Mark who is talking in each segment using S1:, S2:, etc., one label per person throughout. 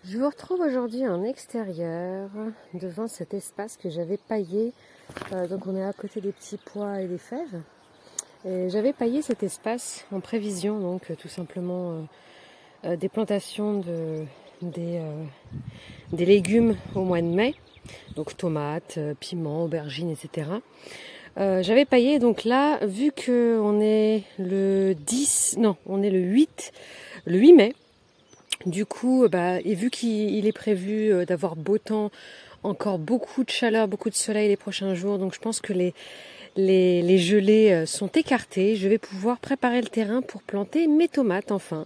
S1: Je vous retrouve aujourd'hui en extérieur, devant cet espace que j'avais paillé. Donc on est à côté des petits pois et des fèves. Et j'avais paillé cet espace en prévision, donc tout simplement des plantations des légumes au mois de mai. Donc tomates, piments, aubergines, etc. J'avais paillé, donc là, vu qu'on est le 10, non, on est le 8 mai, du coup, et vu qu'il est prévu d'avoir beau temps, encore beaucoup de chaleur, beaucoup de soleil les prochains jours, donc je pense que les gelées sont écartées. Je vais pouvoir préparer le terrain pour planter mes tomates enfin.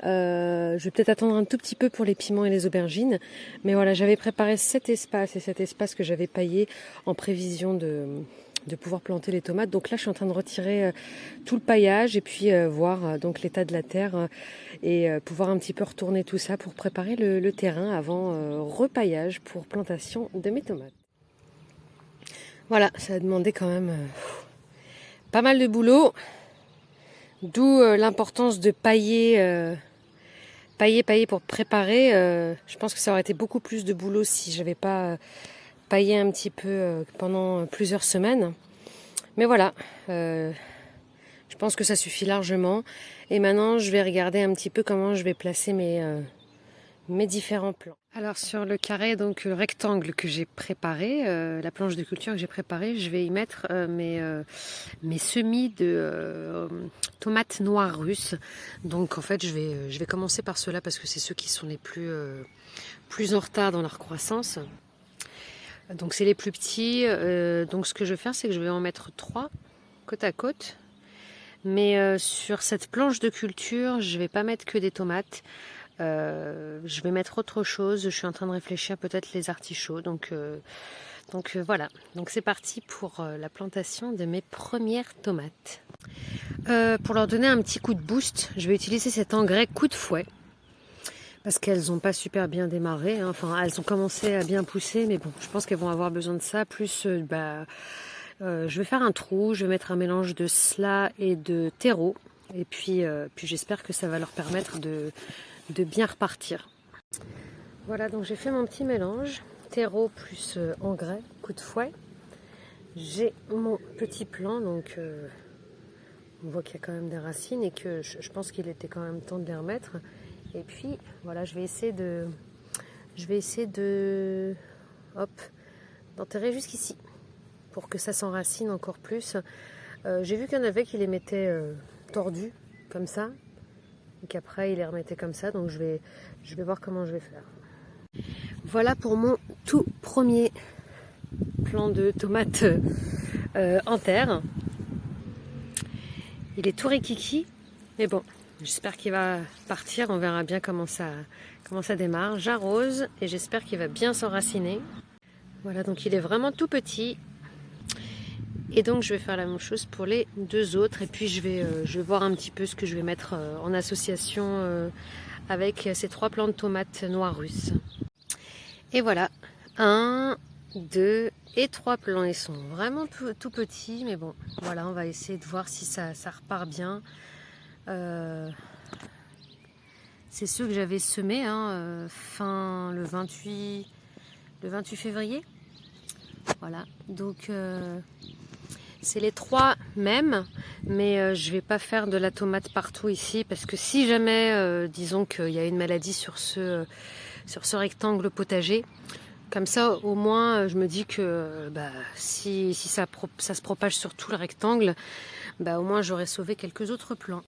S1: Je vais peut-être attendre un tout petit peu pour les piments et les aubergines. Mais voilà, j'avais préparé cet espace que j'avais paillé en prévision de pouvoir planter les tomates. Donc là, je suis en train de retirer tout le paillage et puis voir donc l'état de la terre et pouvoir un petit peu retourner tout ça pour préparer le terrain avant repaillage pour plantation de mes tomates. Voilà, ça a demandé quand même pas mal de boulot, d'où l'importance de pailler pour préparer. Je pense que ça aurait été beaucoup plus de boulot si j'avais pas paillé un petit peu pendant plusieurs semaines. Mais voilà, je pense que ça suffit largement. Et maintenant, je vais regarder un petit peu comment je vais placer mes différents plans. Alors sur le carré, donc le rectangle que j'ai préparé, la planche de culture que j'ai préparée, je vais y mettre mes semis de tomates noires russes. Donc en fait je vais commencer par ceux-là parce que c'est ceux qui sont les plus en retard dans leur croissance. Donc c'est les plus petits. Donc ce que je vais faire, c'est que je vais en mettre 3 côte à côte. Mais sur cette planche de culture, je vais pas mettre que des tomates. Je vais mettre autre chose. Je suis en train de réfléchir, peut-être les artichauts. Donc voilà. Donc c'est parti pour la plantation de mes premières tomates. Pour leur donner un petit coup de boost, je vais utiliser cet engrais coup de fouet. Parce qu'elles n'ont pas super bien démarré. Hein. Enfin, elles ont commencé à bien pousser, mais bon, je pense qu'elles vont avoir besoin de ça. Plus, je vais faire un trou. Je vais mettre un mélange de cela et de terreau. Et puis j'espère que ça va leur permettre de bien repartir. Voilà, donc j'ai fait mon petit mélange, terreau plus engrais, coup de fouet. J'ai mon petit plant, donc on voit qu'il y a quand même des racines et que je pense qu'il était quand même temps de les remettre. Et puis voilà, je vais essayer d'enterrer jusqu'ici pour que ça s'enracine encore plus. J'ai vu qu'il y en avait qui les mettaient tordus comme ça. Et qu'après il les remettait comme ça, donc je vais voir comment je vais faire. Voilà pour mon tout premier plant de tomates en terre. Il est tout rikiki, mais bon, j'espère qu'il va partir, on verra bien comment ça démarre. J'arrose et j'espère qu'il va bien s'enraciner. Voilà, donc il est vraiment tout petit. Et donc je vais faire la même chose pour les 2 autres. Et puis je vais voir un petit peu ce que je vais mettre en association avec ces 3 plants de tomates noires russes. Et voilà, 1, 2 et 3 plants. Ils sont vraiment tout petits. Mais bon, voilà, on va essayer de voir si ça repart bien. C'est ceux que j'avais semés fin le 28 février. Voilà, donc c'est les 3 mêmes, mais je vais pas faire de la tomate partout ici parce que si jamais, disons qu'il y a une maladie sur ce rectangle potager, comme ça au moins je me dis que si ça se propage sur tout le rectangle, au moins j'aurais sauvé quelques autres plants.